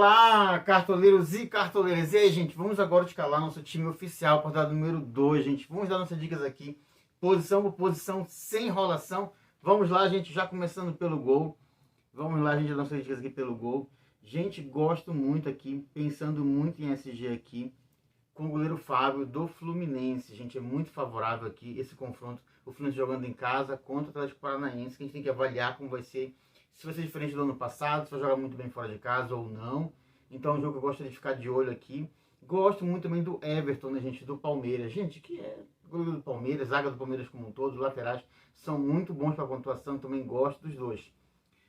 Olá, cartoleiros e cartoleiras. E aí, gente, vamos agora escalar nosso time oficial, portada número 2, gente. Vamos dar nossas dicas aqui, posição por posição, sem enrolação. Vamos lá, gente, já começando pelo gol. Vamos lá, gente, dar nossas dicas aqui pelo gol. Gente, gosto muito aqui, pensando muito em SG aqui, com o goleiro Fábio do Fluminense. Gente, é muito favorável aqui esse confronto. O Fluminense jogando em casa contra o Atlético Paranaense, que a gente tem que avaliar como vai ser. Se vai ser diferente do ano passado, se vai jogar muito bem fora de casa ou não. Então é um jogo que eu gosto de ficar de olho aqui. Gosto muito também do Everton, né, gente, do Palmeiras. Gente, que é goleiro do Palmeiras, zaga do Palmeiras como um todo, os laterais são muito bons para pontuação, também gosto dos dois.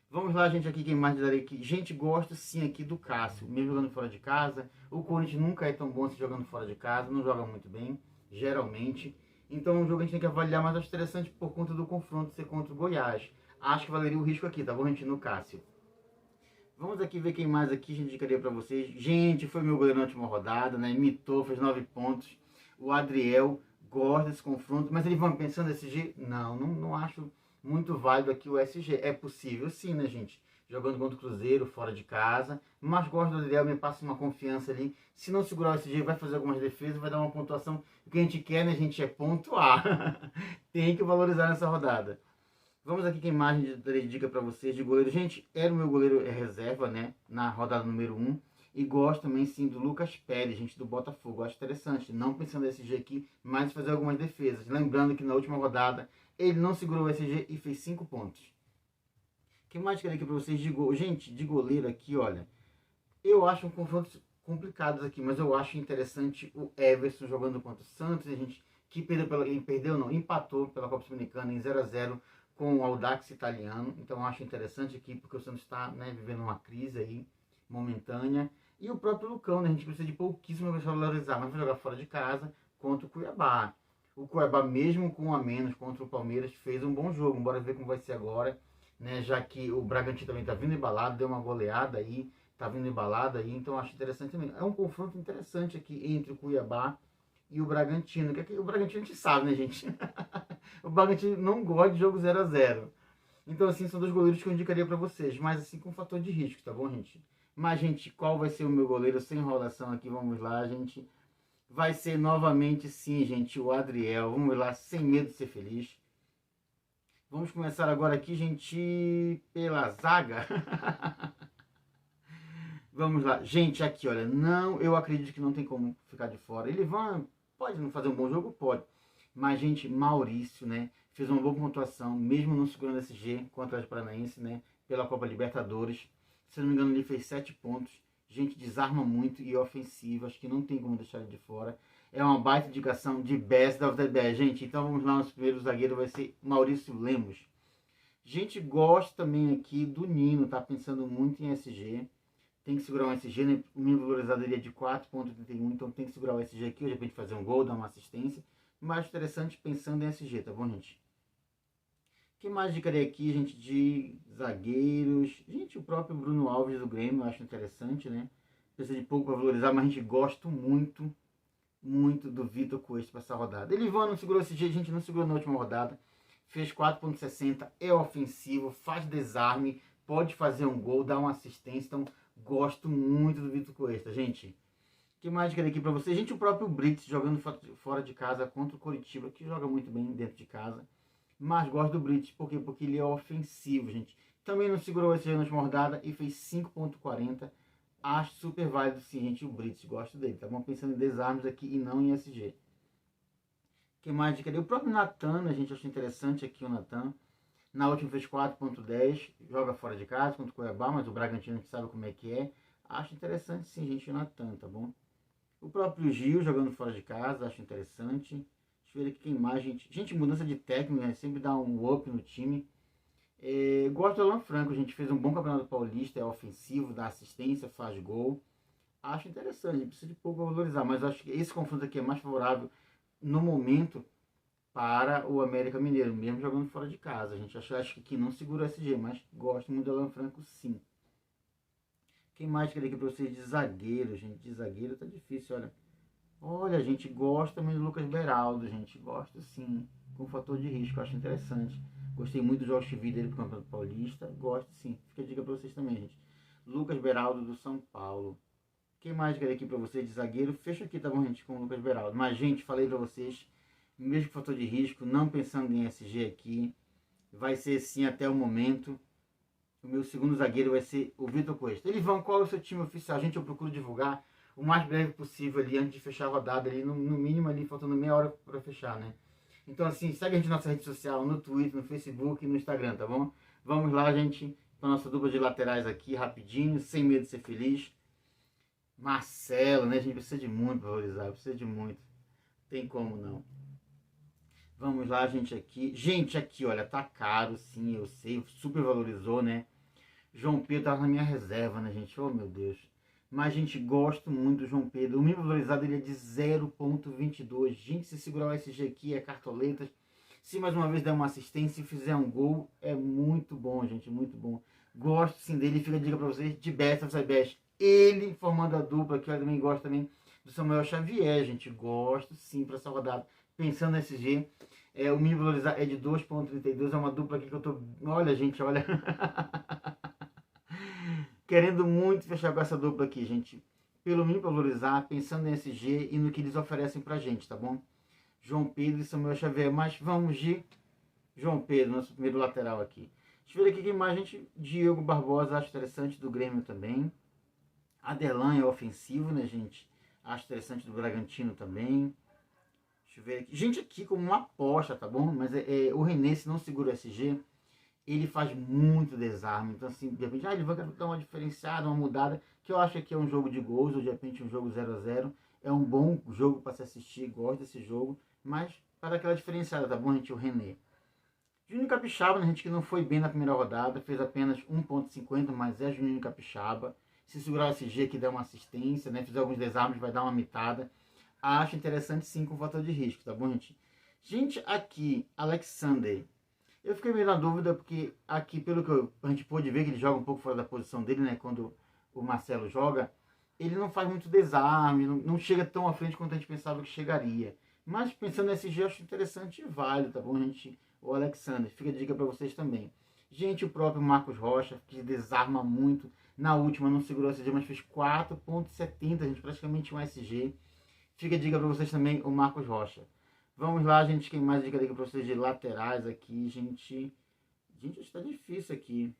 Vamos lá, gente, aqui quem mais darei aqui. Gente, gosto sim aqui do Cássio, mesmo jogando fora de casa. O Corinthians nunca é tão bom se jogando fora de casa, não joga muito bem, geralmente. Então é um jogo que a gente tem que avaliar, mas acho interessante por conta do confronto ser contra o Goiás. Acho que valeria o risco aqui, tá bom, gente, no Cássio. Vamos aqui ver quem mais aqui a gente indicaria para vocês. Gente, foi meu goleiro na última rodada, né? Mitou, fez 9 pontos. O Adriel gosta desse confronto, mas ele vai pensando SG? Não acho muito válido aqui o SG. É possível sim, né, gente? Jogando contra o Cruzeiro, fora de casa. Mas gosto do Adriel, me passa uma confiança ali. Se não segurar o SG, vai fazer algumas defesas, vai dar uma pontuação. O que a gente quer, né, gente, é pontuar. Tem que valorizar nessa rodada. Vamos aqui, quem mais de dica para vocês de goleiro. Gente, era o meu goleiro reserva, né? Na rodada número 1. E gosto também, sim, do Lucas Pérez, gente, do Botafogo. Acho interessante. Não pensando nesse SG aqui, mas fazer algumas defesas. Lembrando que na última rodada, ele não segurou o SG e fez 5 pontos. Quem mais queria aqui para vocês de gol? Gente, de goleiro aqui, olha. Eu acho um confronto complicados aqui, mas eu acho interessante o Everson jogando contra o Santos. A gente que empatou pela Copa Sul-Americana em 0-0 com o Audax italiano. Então eu acho interessante aqui, porque o Santos está, né, vivendo uma crise aí momentânea. E o próprio Lucão, né, a gente precisa de pouquíssimo para valorizar, mas vai jogar fora de casa contra o Cuiabá. O Cuiabá, mesmo com um a menos contra o Palmeiras, fez um bom jogo. Bora ver como vai ser agora, né, já que o Bragantino também está vindo embalado, deu uma goleada aí, tá vindo embalado aí, então acho interessante também. É um confronto interessante aqui entre o Cuiabá e o Bragantino, que aqui, o Bragantino a gente sabe, né, gente? O Bragantino não gosta de jogo 0-0. Então, assim, são dois goleiros que eu indicaria para vocês, mas assim, com fator de risco, tá bom, gente? Mas, gente, qual vai ser o meu goleiro? Sem enrolação aqui, vamos lá, gente. Vai ser novamente, sim, gente, o Adriel. Vamos lá, sem medo de ser feliz. Vamos começar agora aqui, gente, pela zaga. Vamos lá. Gente, aqui, olha, eu acredito que não tem como ficar de fora. Ele pode não fazer um bom jogo? Pode. Mas, gente, Maurício, né, fez uma boa pontuação, mesmo não segurando esse G contra o Paranaense, né, pela Copa Libertadores. Se não me engano, ele fez 7 pontos. Gente, desarma muito e ofensivo. Acho que não tem como deixar ele de fora. É uma baita indicação de best of the best, gente. Então, vamos lá, nosso primeiro zagueiro vai ser Maurício Lemos. Gente, gosta também aqui do Nino, tá pensando muito em SG. Tem que segurar um SG, né? O mínimo valorizado é de 4,31, então tem que segurar o SG aqui, de repente fazer um gol, dar uma assistência. Mais interessante pensando em SG, tá bom, gente? O que mais indicaria aqui, gente, de zagueiros? Gente, o próprio Bruno Alves do Grêmio, eu acho interessante, né? Precisa de pouco para valorizar, mas a gente gosta muito, muito do Vitor Cuesta para essa rodada. Ele não segurou SG, a gente não segurou na última rodada. Fez 4,60, é ofensivo, faz desarme, pode fazer um gol, dar uma assistência, então gosto muito do Vitor Cuesta, gente. O que mais queria aqui para vocês? Gente, o próprio Brits jogando fora de casa contra o Coritiba, que joga muito bem dentro de casa. Mas gosto do Brits, por quê? Porque ele é ofensivo, gente. Também não segurou esse na última rodada e fez 5,40. Acho super válido sim, gente, o Brits. Gosto dele, tá bom? Pensando em desarmes aqui e não em SG. O que mais queria? O próprio Natan, a gente acha interessante aqui o Natan. Na última fez 4,10, joga fora de casa contra o Cuiabá, mas o Bragantino a gente sabe como é que é. Acho interessante sim, gente, o Natan, tá bom? O próprio Gil jogando fora de casa, acho interessante. Deixa eu ver aqui quem mais, gente. Gente, mudança de técnico, né? Sempre dá um up no time. Gosto do Alan Franco, a gente fez um bom campeonato paulista, é ofensivo, dá assistência, faz gol. Acho interessante, a gente precisa de pouco valorizar, mas acho que esse confronto aqui é mais favorável no momento para o América Mineiro, mesmo jogando fora de casa. A gente acho que aqui não segura o SG, mas gosto muito do Alan Franco, sim. Quem mais queria aqui para vocês de zagueiro, gente? De zagueiro tá difícil, olha. Olha, gente, gosto também do Lucas Beraldo, gente. Gosto sim, com fator de risco, acho interessante. Gostei muito do Josh Vida dele pro Campeonato Paulista. Gosto sim. Fica a dica para vocês também, gente. Lucas Beraldo do São Paulo. Quem mais quer aqui para vocês de zagueiro? Fecha aqui, tá bom, gente, com o Lucas Beraldo. Mas, gente, falei para vocês, mesmo fator de risco, não pensando em SG aqui, vai ser sim até o momento. O meu segundo zagueiro vai ser o Vitor Cuesta. Elivão, qual é o seu time oficial? Gente, eu procuro divulgar o mais breve possível ali, antes de fechar a rodada, ali, no mínimo ali, faltando meia hora para fechar, né? Então, assim, segue a gente na nossa rede social, no Twitter, no Facebook e no Instagram, tá bom? Vamos lá, gente, com a nossa dupla de laterais aqui, rapidinho, sem medo de ser feliz. Marcelo, né? A gente precisa de muito pra valorizar, precisa de muito. Tem como não. Vamos lá, gente, aqui. Gente, aqui, olha, tá caro, sim, eu sei, super valorizou, né? João Pedro tava na minha reserva, né, gente? Oh, meu Deus. Mas, gente, gosto muito do João Pedro. O mínimo valorizado ele é de 0,22. Gente, se segurar o SG aqui, é cartoletas. Se mais uma vez der uma assistência e fizer um gol, é muito bom, gente, muito bom. Gosto sim dele, fica a dica pra vocês, de Best of the Best. Ele formando a dupla, que eu também gosto também do Samuel Xavier, gente. Gosto sim pra essa rodada. Pensando no SG, o mínimo valorizado é de 2,32. É uma dupla aqui que eu tô. Olha, gente, olha. Querendo muito fechar com essa dupla aqui, gente. Pelo mínimo valorizar, pensando em SG e no que eles oferecem pra gente, tá bom? João Pedro e Samuel Xavier. Mas vamos de João Pedro, nosso primeiro lateral aqui. Deixa eu ver aqui quem mais, gente. Diego Barbosa, acho interessante, do Grêmio também. Aderlan é ofensivo, né, gente? Acho interessante, do Bragantino também. Deixa eu ver aqui. Gente, aqui como uma aposta, tá bom? Mas o René, se não segura o SG, ele faz muito desarme. Então, assim, de repente, ele vai dar uma diferenciada, uma mudada, que eu acho que é um jogo de gols, ou de repente um jogo 0-0. É um bom jogo para se assistir, gosto desse jogo, mas para dar aquela diferenciada, tá bom, gente? O René. Juninho Capixaba, né, gente, que não foi bem na primeira rodada, fez apenas 1,50, mas é Juninho Capixaba. Se segurar o SG que der uma assistência, né, fizer alguns desarmes, vai dar uma mitada. Acho interessante sim com fator de risco, tá bom, gente? Gente, aqui, Alexander. Eu fiquei meio na dúvida, porque aqui, pelo que a gente pôde ver, que ele joga um pouco fora da posição dele, né, quando o Marcelo joga, ele não faz muito desarme, não chega tão à frente quanto a gente pensava que chegaria. Mas pensando nesse G, eu acho interessante e válido, tá bom, gente? O Alexander, fica a dica para vocês também. Gente, o próprio Marcos Rocha, que desarma muito. Na última não segurou o SG, mas fez 4,70, gente, praticamente um SG. Fica a dica para vocês também, o Marcos Rocha. Vamos lá, gente, quem mais dica para vocês de laterais aqui, gente. Gente, está difícil aqui.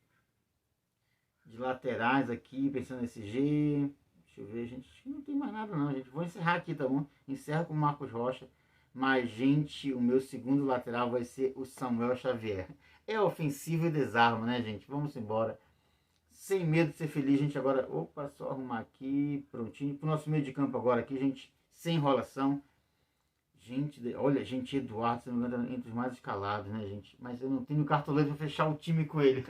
De laterais aqui, pensando nesse G. Deixa eu ver, gente. Acho que não tem mais nada não, gente. Vou encerrar aqui, tá bom? Encerro com o Marcos Rocha. Mas, gente, o meu segundo lateral vai ser o Samuel Xavier. É ofensivo e desarma, né, gente? Vamos embora. Sem medo de ser feliz, gente. Agora, opa, só arrumar aqui, prontinho. Pro nosso meio de campo agora aqui, gente. Sem enrolação. Gente, olha, gente, Eduardo, se não me engano, entre os mais escalados, né, gente? Mas eu não tenho cartolete pra fechar o time com ele.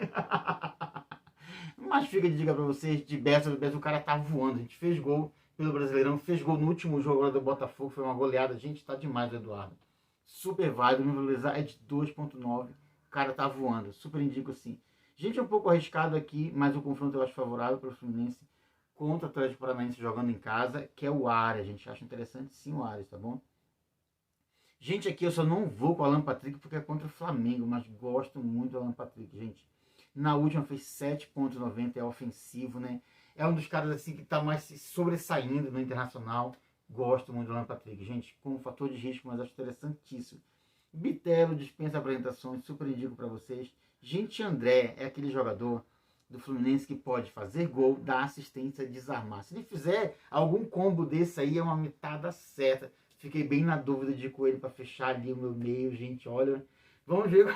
Mas fica de dica pra vocês, de Beto, o cara tá voando. A gente fez gol pelo Brasileirão, fez gol no último jogo agora do Botafogo, foi uma goleada. Gente, tá demais o Eduardo. Super válido, meu valorizar é de 2,9. O cara tá voando, super indico sim. Gente, é um pouco arriscado aqui, mas o confronto eu acho favorável para o Fluminense contra o Atlético Paranaense jogando em casa, que é o Ares. A gente acha interessante sim o Ares, tá bom? Gente, aqui eu só não vou com o Alan Patrick porque é contra o Flamengo, mas gosto muito do Alan Patrick, gente. Na última fez 7,90, é ofensivo, né? É um dos caras assim que tá mais se sobressaindo no Internacional. Gosto muito do Alan Patrick, gente, com um fator de risco, mas acho interessantíssimo. Bitelo dispensa apresentações, super indico para vocês. Gente, André é aquele jogador do Fluminense que pode fazer gol, dar assistência, desarmar. Se ele fizer algum combo desse aí, é uma mitada certa. Fiquei bem na dúvida de coelho para fechar ali o meu meio, gente. Olha, vamos ver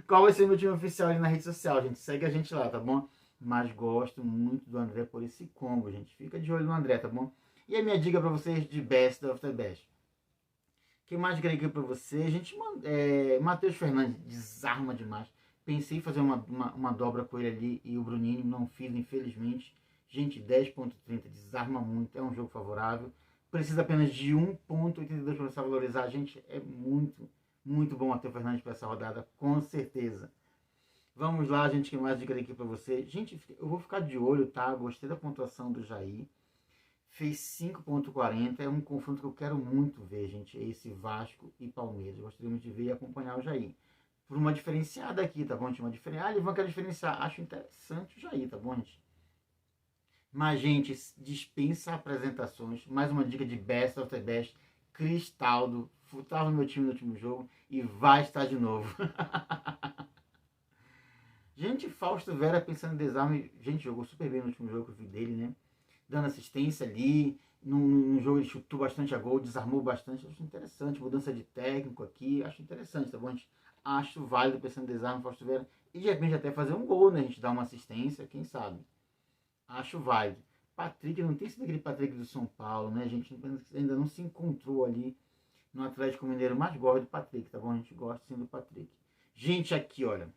qual vai ser o meu time oficial ali na rede social, gente. Segue a gente lá, tá bom? Mas gosto muito do André por esse combo, gente. Fica de olho no André, tá bom? E a minha dica para vocês de Best of the Best. Quem mais queria aqui para você? Gente, Matheus Fernandes, desarma demais. Pensei em fazer uma dobra com ele ali e o Bruninho não fiz, infelizmente. Gente, 10,30, desarma muito, é um jogo favorável. Precisa apenas de 1,82 para você valorizar. Gente, é muito, muito bom Matheus Fernandes para essa rodada, com certeza. Vamos lá, gente, que mais dica aqui para você. Gente, eu vou ficar de olho, tá? Gostei da pontuação do Jair. Fez 5,40. É um confronto que eu quero muito ver, gente. É esse Vasco e Palmeiras. Gostaria muito de ver e acompanhar o Jair. por uma diferenciada aqui, tá bom, gente? Uma diferenciada. Ele vai querer diferenciar. Acho interessante o Jair, tá bom, gente? Mas, gente, dispensa apresentações. Mais uma dica de Best of the Best. Cristaldo. Estava no meu time no último jogo e vai estar de novo. Gente, Fausto Vera pensando em desarme. Gente, jogou super bem no último jogo que eu vi dele, né? Dando assistência ali. No jogo ele chutou bastante a gol, desarmou bastante. Acho interessante. Mudança de técnico aqui. Acho interessante, tá bom, gente? Acho válido pensando em desarme, Fausto Vera. E de repente até fazer um gol, né? A gente dar uma assistência, quem sabe? Acho válido. Patrick, não tem sido aquele Patrick do São Paulo, né, gente? Ainda não se encontrou ali no Atlético Mineiro. Mais gosto do Patrick, tá bom? A gente gosta sim do Patrick. Gente, aqui, olha.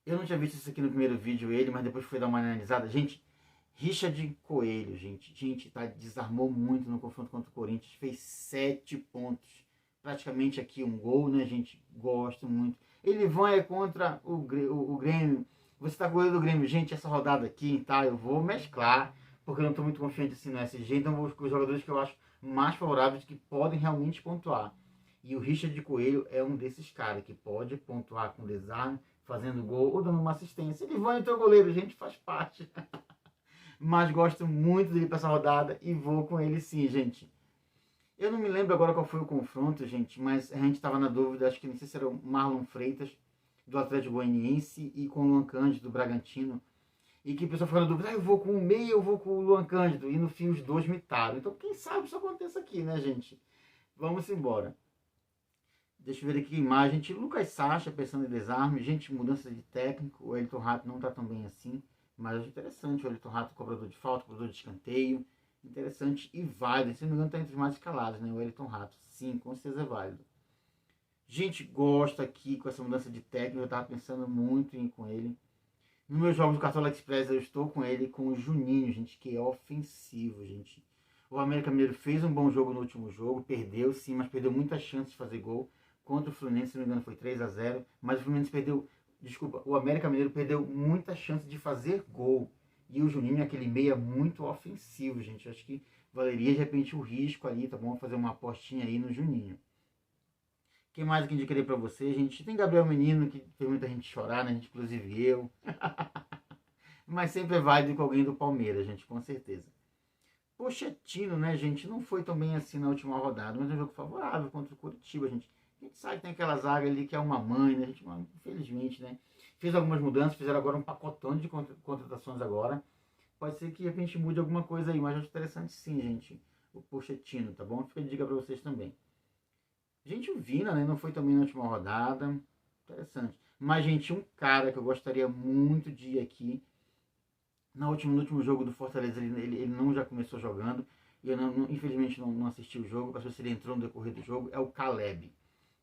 Eu não tinha visto isso aqui no primeiro vídeo, ele, mas depois fui dar uma analisada. Gente, Richard Coelho, gente, tá, desarmou muito no confronto contra o Corinthians. Fez 7 pontos. Praticamente aqui um gol, né, gente? Gosto muito. Ele vai contra o Grêmio. Você tá com o goleiro do Grêmio. Gente, essa rodada aqui, tá? Eu vou mesclar, porque eu não tô muito confiante assim no SG. Então eu vou com os jogadores que eu acho mais favoráveis, que podem realmente pontuar. E o Richard Coelho é um desses caras que pode pontuar com desarme, fazendo gol ou dando uma assistência. Ele vai entrar o goleiro, gente, faz parte. Mas gosto muito dele para essa rodada e vou com ele sim, gente. Eu não me lembro agora qual foi o confronto, gente, mas a gente estava na dúvida, acho que não sei se era o Marlon Freitas, do Atlético Goianiense, e com o Luan Cândido, do Bragantino. E que a pessoa ficou na dúvida, eu vou com o meio, eu vou com o Luan Cândido. E no fim os dois mitaram. Então quem sabe isso aconteça aqui, né, gente? Vamos embora. Deixa eu ver aqui a imagem. Gente, Lucas Sacha pensando em desarme. Gente, mudança de técnico. O Elton Rato não está tão bem assim. Mas é interessante. O Elton Rato, cobrador de falta, cobrador de escanteio. Interessante e válido. Se não me engano, está entre os mais escalados, né? O Elton Rato. Sim, com certeza é válido. Gente, gosto aqui com essa mudança de técnico. Eu estava pensando muito em ir com ele. Nos meus jogos do Cartola Express eu estou com ele, com o Juninho, gente, que é ofensivo, gente. O América Mineiro fez um bom jogo no último jogo, perdeu sim, mas perdeu muitas chances de fazer gol. Contra o Fluminense, se não me engano, foi 3-0. Mas o Fluminense perdeu, desculpa, o América Mineiro perdeu muita chance de fazer gol. E o Juninho é aquele meia muito ofensivo, gente. Acho que valeria de repente o risco ali, tá bom? Fazer uma apostinha aí no Juninho. Quem mais que indicaria pra você, gente? Tem Gabriel Menino, que fez muita gente chorar, né? Gente, inclusive eu. Mas sempre é válido com alguém do Palmeiras, gente, com certeza. Pochettino, né, gente? Não foi tão bem assim na última rodada, mas é um jogo favorável contra o Curitiba, gente. A gente sabe que tem aquela zaga ali que é uma mãe, né, gente? Infelizmente, né? Fez algumas mudanças, fizeram agora um pacotão de contratações agora. Pode ser que de repente mude alguma coisa aí, mas acho interessante sim, gente. O Pochettino, tá bom? Fica a dica pra vocês também. Gente, o Vina, né? Não foi também na última rodada. Interessante. Mas, gente, um cara que eu gostaria muito de ir aqui. No último jogo do Fortaleza, ele não já começou jogando. E eu, infelizmente, não assisti o jogo. Para ver se ele entrou no decorrer do jogo. É o Caleb.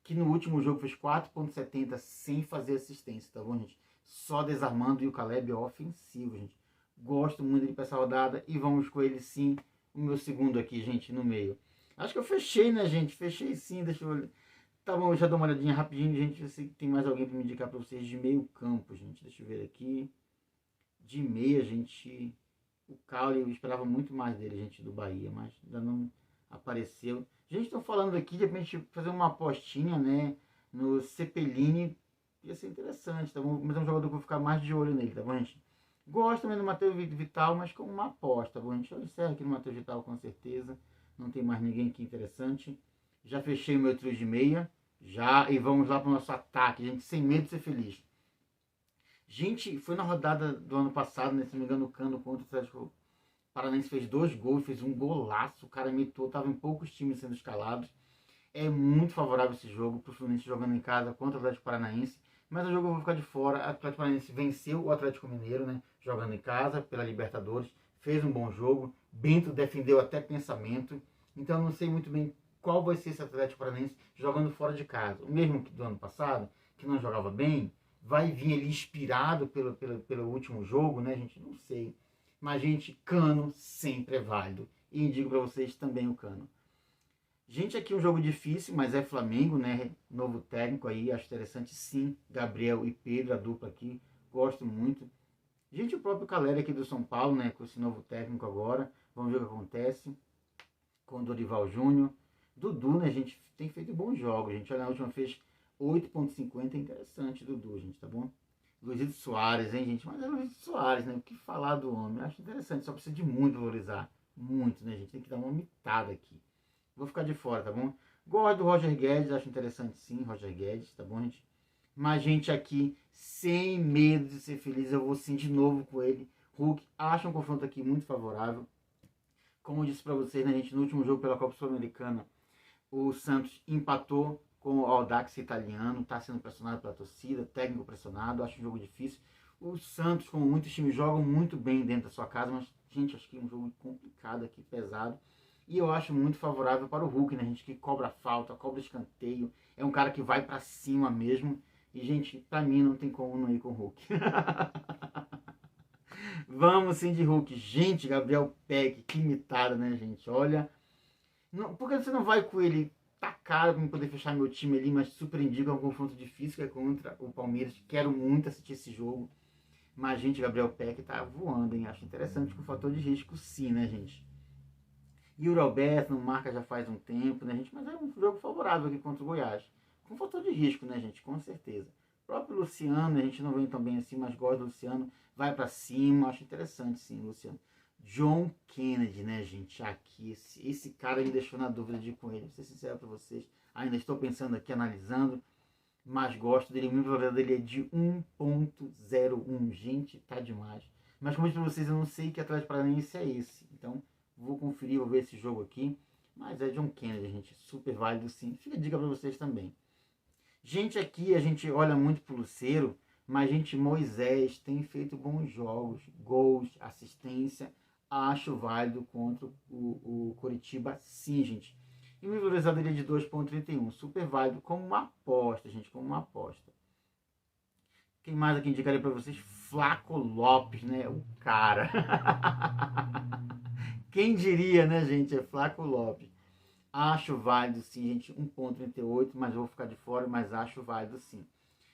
Que no último jogo fez 4,70 sem fazer assistência, tá bom, gente? Só desarmando. E o Caleb é ofensivo, gente. Gosto muito dele para essa rodada. E vamos com ele, sim. O meu segundo aqui, gente, no meio. Acho que eu fechei, né, gente? Fechei sim, deixa eu... Tá bom, eu já dou uma olhadinha rapidinho, gente. Eu sei que tem mais alguém para me indicar para vocês de meio campo, gente. Deixa eu ver aqui. De meia, gente... O Caule, eu esperava muito mais dele, gente, do Bahia, mas ainda não apareceu. Gente, estou falando aqui de repente fazer uma apostinha, né? No Cepelini. Ia ser interessante, tá bom? Mas é um jogador que eu vou ficar mais de olho nele, tá bom, gente? Gosto também do Matheus Vital, mas como uma aposta, tá bom, gente? Eu encerro aqui no Matheus Vital com certeza. Não tem mais ninguém aqui interessante. Já fechei o meu trio de meia. Já. E vamos lá para o nosso ataque, gente. Sem medo de ser feliz. Gente, foi na rodada do ano passado, né? Se não me engano, o Cano contra o Atlético Paranaense fez 2 gols, fez um golaço. O cara imitou, tava em poucos times sendo escalados. É muito favorável esse jogo para o Fluminense jogando em casa contra o Atlético Paranaense. Mas o jogo eu vou ficar de fora. O Atlético Paranaense venceu o Atlético Mineiro, né? Jogando em casa pela Libertadores. Fez um bom jogo. Bento defendeu até pensamento. Então eu não sei muito bem qual vai ser esse Atlético Paranaense jogando fora de casa. O mesmo que do ano passado, que não jogava bem, vai vir ali inspirado pelo último jogo, né, gente? Não sei. Mas, gente, Cano sempre é válido. E indico para vocês também o Cano. Gente, aqui um jogo difícil, mas é Flamengo, né? Novo técnico aí, acho interessante sim. Gabriel e Pedro, a dupla aqui, gosto muito. Gente, o próprio Calera aqui do São Paulo, né? Com esse novo técnico agora. Vamos ver o que acontece. Com o Dorival Júnior. Dudu, né, gente? Tem feito bons jogos, gente. Olha, na última fez 8,50 é interessante, Dudu, gente, tá bom? Luizito Soares, hein, gente? Mas é Luizito Soares, né? O que falar do homem? Eu acho interessante, só precisa de muito valorizar. Muito, né, gente? Tem que dar uma mitada aqui. Vou ficar de fora, tá bom? Gosto do Roger Guedes, acho interessante sim, Roger Guedes, tá bom, gente? Mas, gente, aqui, sem medo de ser feliz, eu vou sim de novo com ele. Hulk, acha um confronto aqui muito favorável. Como eu disse pra vocês, né, gente, no último jogo pela Copa Sul-Americana, o Santos empatou com o Audax italiano, está sendo pressionado pela torcida, técnico pressionado, acho um jogo difícil. O Santos, como muitos times, jogam muito bem dentro da sua casa, mas, gente, acho que é um jogo complicado aqui, pesado. E eu acho muito favorável para o Hulk, né, gente, que cobra falta, cobra escanteio, é um cara que vai para cima mesmo. E, gente, pra mim não tem como não ir com o Hulk. Vamos sim de Hulk. Gente, Gabriel Peck, que imitado, né, gente? Olha, não, por que você não vai com ele? Tá caro para poder fechar meu time ali, mas surpreendi com um confronto difícil que é contra o Palmeiras. Quero muito assistir esse jogo. Mas, gente, Gabriel Peck tá voando, hein? Acho interessante com o fator de risco, sim, né, gente? E o Roberto não marca já faz um tempo, né, gente? Mas é um jogo favorável aqui contra o Goiás. Com fator de risco, né, gente? Com certeza. O próprio Luciano, a gente não vem tão bem assim, mas gosta do Luciano. Vai para cima, acho interessante, sim, Luciano. John Kennedy, né, gente? Aqui, esse cara me deixou na dúvida de ir com ele. Vou ser sincero para vocês. Ainda estou pensando aqui, analisando, mas gosto dele. O meu valor dele é de 1,01. Gente, tá demais. Mas como eu disse para vocês, eu não sei que Atlético Paranaense é esse. Então, vou conferir, vou ver esse jogo aqui. Mas é John Kennedy, gente. Super válido, sim. Fica a dica para vocês também. Gente, aqui a gente olha muito pro Lucero, mas, gente, Moisés tem feito bons jogos, gols, assistência. Acho válido contra o Coritiba, sim, gente. E o valorizado dele é de 2,31. Super válido como uma aposta, gente, como uma aposta. Quem mais aqui indicaria para vocês? Flaco Lopes, né? O cara. Quem diria, né, gente? É Flaco Lopes. Acho válido sim, gente. 1,38, mas vou ficar de fora, mas acho válido sim.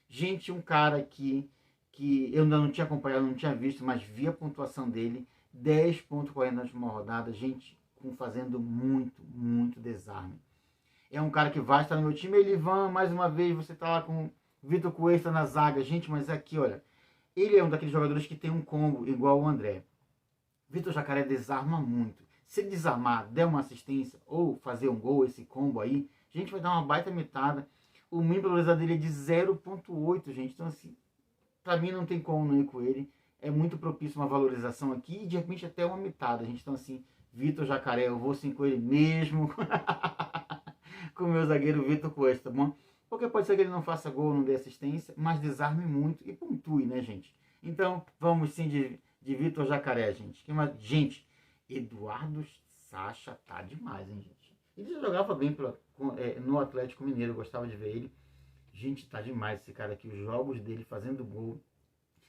Gente, um cara aqui que eu ainda não tinha acompanhado, não tinha visto, mas vi a pontuação dele. 10,40 na última rodada. Gente, fazendo muito, muito desarme. É um cara que vai estar no meu time. Elivan, mais uma vez, você tá lá com Vitor Cuesta na zaga. Gente, mas aqui, olha, ele é um daqueles jogadores que tem um combo igual o André. Vitor Jacaré desarma muito. Se ele desarmar, der uma assistência ou fazer um gol, esse combo aí, a gente vai dar uma baita mitada. O mínimo valorizado dele é de 0,8, gente. Então, assim, pra mim não tem como não ir com ele. É muito propício uma valorização aqui e de repente até uma mitada, gente. Então, assim, Vitor Jacaré, eu vou sim com ele mesmo. Com o meu zagueiro Vitor Cuesta, tá bom? Porque pode ser que ele não faça gol, não dê assistência, mas desarme muito e pontue, né, gente? Então, vamos sim de Vitor Jacaré, gente. Gente, Eduardo Sacha tá demais, hein, gente? Ele jogava bem no Atlético Mineiro, eu gostava de ver ele. Gente, tá demais esse cara aqui. Os jogos dele fazendo gol,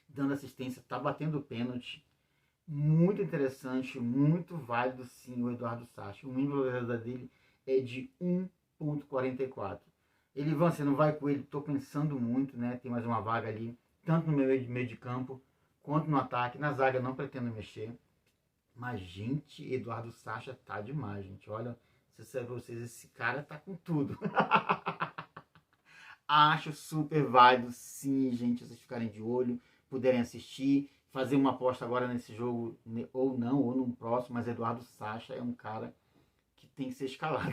dando assistência, tá batendo pênalti. Muito interessante, muito válido sim o Eduardo Sacha. O mínimo dele é de 1,44. Elivan, você não vai com ele? Tô pensando muito, né? Tem mais uma vaga ali, tanto no meio de campo, quanto no ataque. Na zaga não pretendo mexer. Mas, gente, Eduardo Sacha tá demais, gente. Olha, se eu disser pra vocês, esse cara tá com tudo. Acho super válido, sim, gente, vocês ficarem de olho, puderem assistir, fazer uma aposta agora nesse jogo, ou não, ou num próximo, mas Eduardo Sacha é um cara que tem que ser escalado.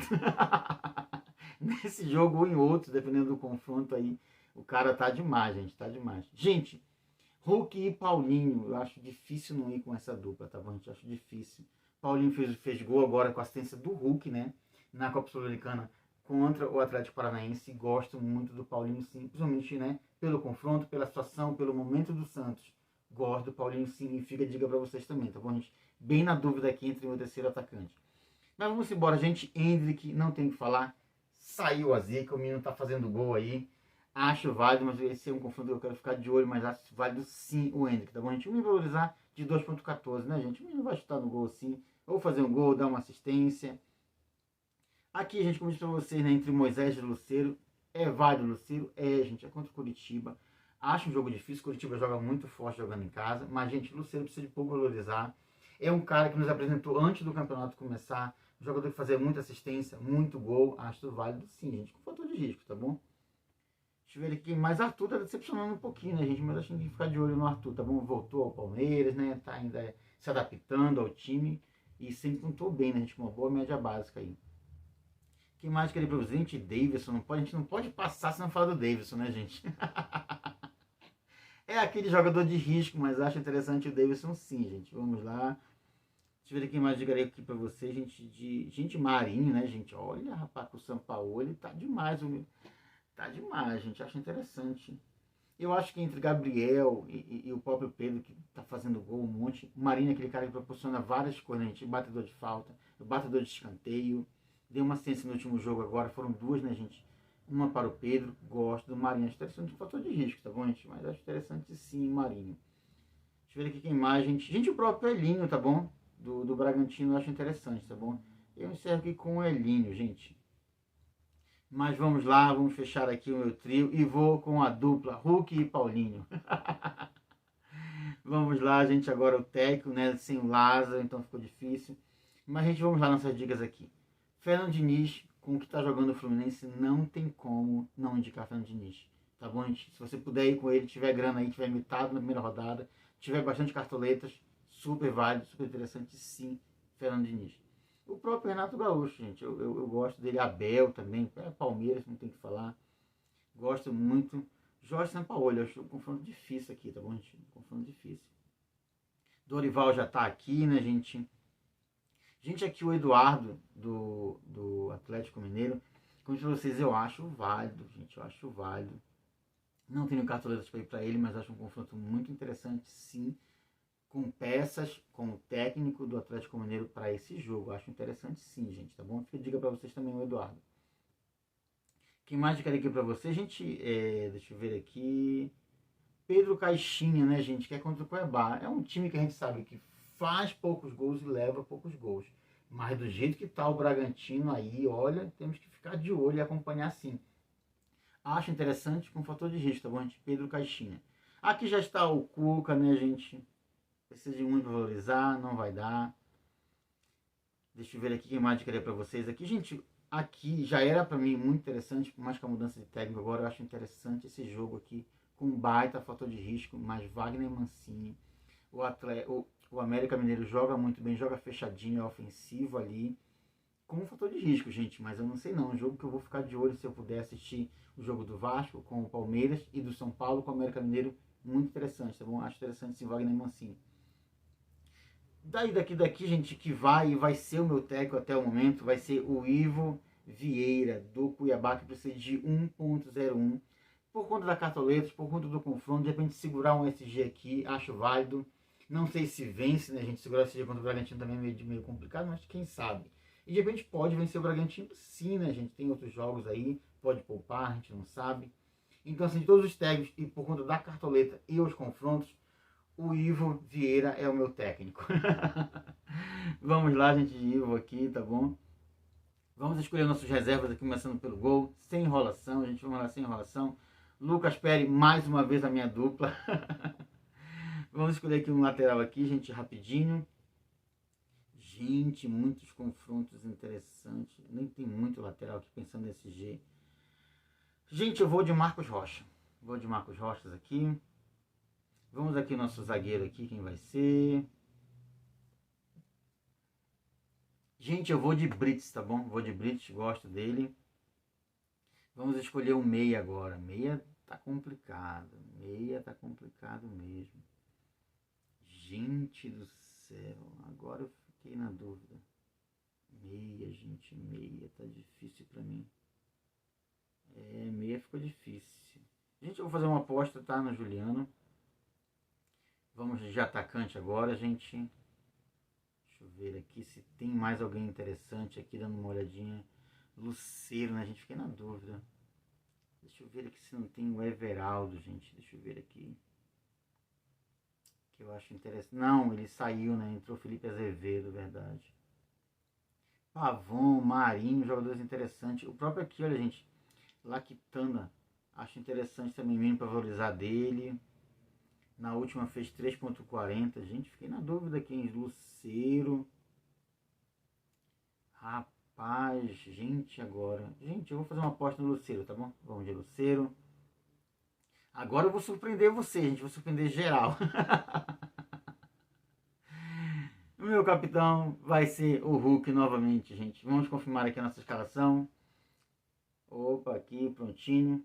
Nesse jogo ou em outros, dependendo do confronto aí, o cara tá demais, gente, tá demais. Gente, Hulk e Paulinho, eu acho difícil não ir com essa dupla, tá bom, gente? Eu acho difícil. Paulinho fez gol agora com a assistência do Hulk, né? Na Copa Sul-Americana contra o Atlético Paranaense. Gosto muito do Paulinho, sim, principalmente, né? Pelo confronto, pela situação, pelo momento do Santos. Gosto do Paulinho, sim, e fica a dica pra vocês também, tá bom, gente? Bem na dúvida aqui entre o meu terceiro atacante. Mas vamos embora, gente. Hendrick, não tem o que falar. Saiu a zica, o menino tá fazendo gol aí. Acho válido, mas esse é um confronto que eu quero ficar de olho, mas acho válido sim o Hendrick, tá bom, gente? Me valorizar de 2,14, né, gente? O menino vai chutar no gol sim, ou fazer um gol, dar uma assistência. Aqui, gente, como eu disse pra vocês, né, entre Moisés e Lucero, é válido Lucero? É, gente, é contra o Curitiba. Acho um jogo difícil, Curitiba joga muito forte jogando em casa, mas, gente, Lucero precisa de pouco valorizar. É um cara que nos apresentou antes do campeonato começar, um jogador que fazia muita assistência, muito gol. Acho válido sim, gente, com fator de risco, tá bom? Deixa eu ver aqui, mas Arthur tá decepcionando um pouquinho, né, gente? Mas acho que tem que ficar de olho no Arthur, tá bom? Voltou ao Palmeiras, né? Tá ainda se adaptando ao time e sempre pontuou bem, né, gente? Com uma boa média básica aí. Quem mais queria para o gente? Davidson. Não pode, a gente não pode passar se não falar do Davidson, né, gente? É aquele jogador de risco, mas acho interessante o Davidson sim, gente. Vamos lá. Deixa eu ver quem mais digarei aqui para vocês, gente Marinho, né, gente? Olha, rapaz, o Sampaoli tá demais, tá demais, gente. Acho interessante. Eu acho que entre Gabriel e o próprio Pedro, que tá fazendo gol um monte, o Marinho é aquele cara que proporciona várias coisas, né, gente? Batedor de falta, batedor de escanteio. Deu uma assistência no último jogo agora, foram duas, né, gente? Uma para o Pedro, gosto do Marinho. Acho interessante o fator de risco, tá bom, gente? Mas acho interessante sim o Marinho. Deixa eu ver aqui quem mais, gente. Gente, o próprio Elinho, tá bom? Do Bragantino eu acho interessante, tá bom? Eu encerro aqui com o Elinho, gente. Mas vamos lá, vamos fechar aqui o meu trio e vou com a dupla Hulk e Paulinho. Vamos lá, gente, agora o técnico, né? Sem o Lázaro, então ficou difícil. Mas, gente, vamos lá nossas dicas aqui. Fernando Diniz, com o que está jogando o Fluminense, não tem como não indicar Fernando Diniz. Tá bom, gente? Se você puder ir com ele, tiver grana aí, tiver imitado na primeira rodada, tiver bastante cartoletas, super válido, super interessante, sim, Fernando Diniz. O próprio Renato Gaúcho, gente, eu gosto dele. Abel também, Palmeiras, não tem o que falar. Gosto muito. Jorge Sampaoli, eu acho um confronto difícil aqui, tá bom, gente? Um confronto difícil. Dorival já tá aqui, né, gente? Gente, aqui o Eduardo do Atlético Mineiro. Como eu disse pra vocês, eu acho válido, gente. Eu acho válido. Não tenho cartoletas para ir para ele, mas acho um confronto muito interessante, sim. Com peças, com o técnico do Atlético Mineiro para esse jogo. Acho interessante, sim, gente. Tá bom? Fica dica para vocês também, o Eduardo. Quem mais eu quero aqui para vocês, gente? Deixa eu ver aqui. Pedro Caixinha, né, gente? Que é contra o Cuiabá. É um time que a gente sabe que faz poucos gols e leva poucos gols. Mas do jeito que tá o Bragantino aí, olha, temos que ficar de olho e acompanhar sim. Acho interessante com fator de risco, tá bom, gente? Pedro Caixinha. Aqui já está o Cuca, né, gente? Precisa de muito valorizar, não vai dar. Deixa eu ver aqui quem mais eu queria para vocês aqui. Gente, aqui já era para mim muito interessante, por mais que a mudança de técnico agora, eu acho interessante esse jogo aqui, com baita fator de risco, mas Wagner Mancini, o América Mineiro joga muito bem, joga fechadinho, é ofensivo ali, com um fator de risco, gente, mas eu não sei não, um jogo que eu vou ficar de olho se eu puder assistir o jogo do Vasco com o Palmeiras e do São Paulo com o América Mineiro, muito interessante, tá bom? Acho interessante esse Wagner Mancini. Daqui, gente, que vai ser o meu técnico até o momento, vai ser o Ivo Vieira, do Cuiabá, que precisa de 1.01. Por conta da cartoleta, por conta do confronto, de repente segurar um SG aqui, acho válido. Não sei se vence, né, gente? Segurar o SG contra o Bragantino também é meio complicado, mas quem sabe. E de repente pode vencer o Bragantino, sim, né, gente? Tem outros jogos aí, pode poupar, a gente não sabe. Então, assim, de todos os técnicos, e por conta da cartoleta e os confrontos, o Ivo Vieira é o meu técnico. Vamos lá, gente, de Ivo aqui, tá bom? Vamos escolher nossas reservas aqui, começando pelo gol, sem enrolação, a gente vamos lá sem enrolação. Lucas Perry, mais uma vez a minha dupla. Vamos escolher aqui um lateral aqui, gente, rapidinho. Gente, muitos confrontos interessantes. Nem tem muito lateral aqui, pensando nesse G. Gente, eu vou de Marcos Rocha. Vou de Marcos Rocha aqui. Vamos aqui nosso zagueiro aqui, quem vai ser? Gente, eu vou de Brits, tá bom? Vou de Brits, gosto dele. Vamos escolher um meia agora. Meia tá complicado. Meia tá complicado mesmo. Gente do céu, agora eu fiquei na dúvida. Meia, gente, meia tá difícil pra mim. Meia ficou difícil. Gente, eu vou fazer uma aposta, tá, no Juliano. Vamos de atacante agora, gente. Deixa eu ver aqui se tem mais alguém interessante aqui, dando uma olhadinha. Luceiro, né, gente? Fiquei na dúvida. Deixa eu ver aqui se não tem o Everaldo, gente. Deixa eu ver aqui. Que eu acho interessante. Não, ele saiu, né? Entrou o Felipe Azevedo, verdade. Pavon, Marinho, jogadores interessantes. O próprio aqui, olha, gente. Laquitana. Acho interessante também mesmo para valorizar dele. Na última fez 3.40. Gente, fiquei na dúvida aqui em Luceiro. Rapaz, gente, agora. Gente, eu vou fazer uma aposta no Luceiro, tá bom? Vamos de Luceiro. Agora eu vou surpreender você, gente. Vou surpreender geral. O meu capitão vai ser o Hulk novamente, gente. Vamos confirmar aqui a nossa escalação. Opa, aqui, prontinho.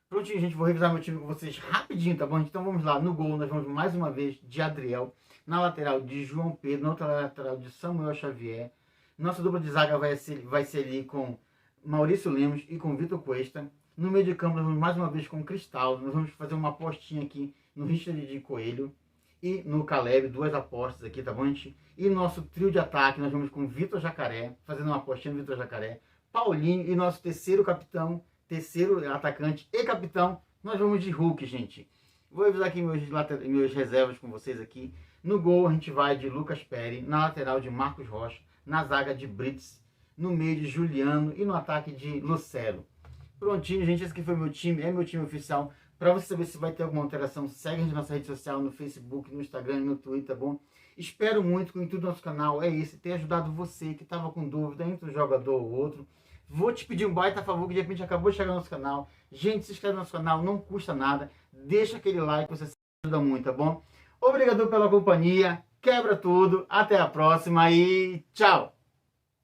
Prontinho, gente. Vou revisar meu time com vocês rapidinho, tá bom? Então vamos lá. No gol, nós vamos mais uma vez de Adriel. Na lateral, de João Pedro. Na outra lateral, de Samuel Xavier. Nossa dupla de zaga vai ser ali com Maurício Lemos e com Vitor Cuesta. No meio de campo, nós vamos mais uma vez com Cristal. Nós vamos fazer uma apostinha aqui no Richard de Coelho e no Caleb, duas apostas aqui, tá bom, gente? E nosso trio de ataque, nós vamos com Vitor Jacaré, fazendo uma apostinha no Vitor Jacaré, Paulinho e nosso terceiro capitão, terceiro atacante e capitão, nós vamos de Hulk, gente. Vou avisar aqui meus reservas com vocês aqui. No gol a gente vai de Lucas Perry, na lateral de Marcos Rocha, na zaga de Brits, no meio de Juliano e no ataque de Lucero. Prontinho, gente, esse aqui foi meu time, é meu time oficial. Para você saber se vai ter alguma alteração, segue a gente na nossa rede social, no Facebook, no Instagram e no Twitter, tá bom? Espero muito que o intuito do nosso canal é esse, ter ajudado você que estava com dúvida entre um jogador ou outro. Vou te pedir um baita favor que de repente acabou de chegar no nosso canal. Gente, se inscreve no nosso canal, não custa nada. Deixa aquele like, você ajuda muito, tá bom? Obrigado pela companhia, quebra tudo, até a próxima e tchau!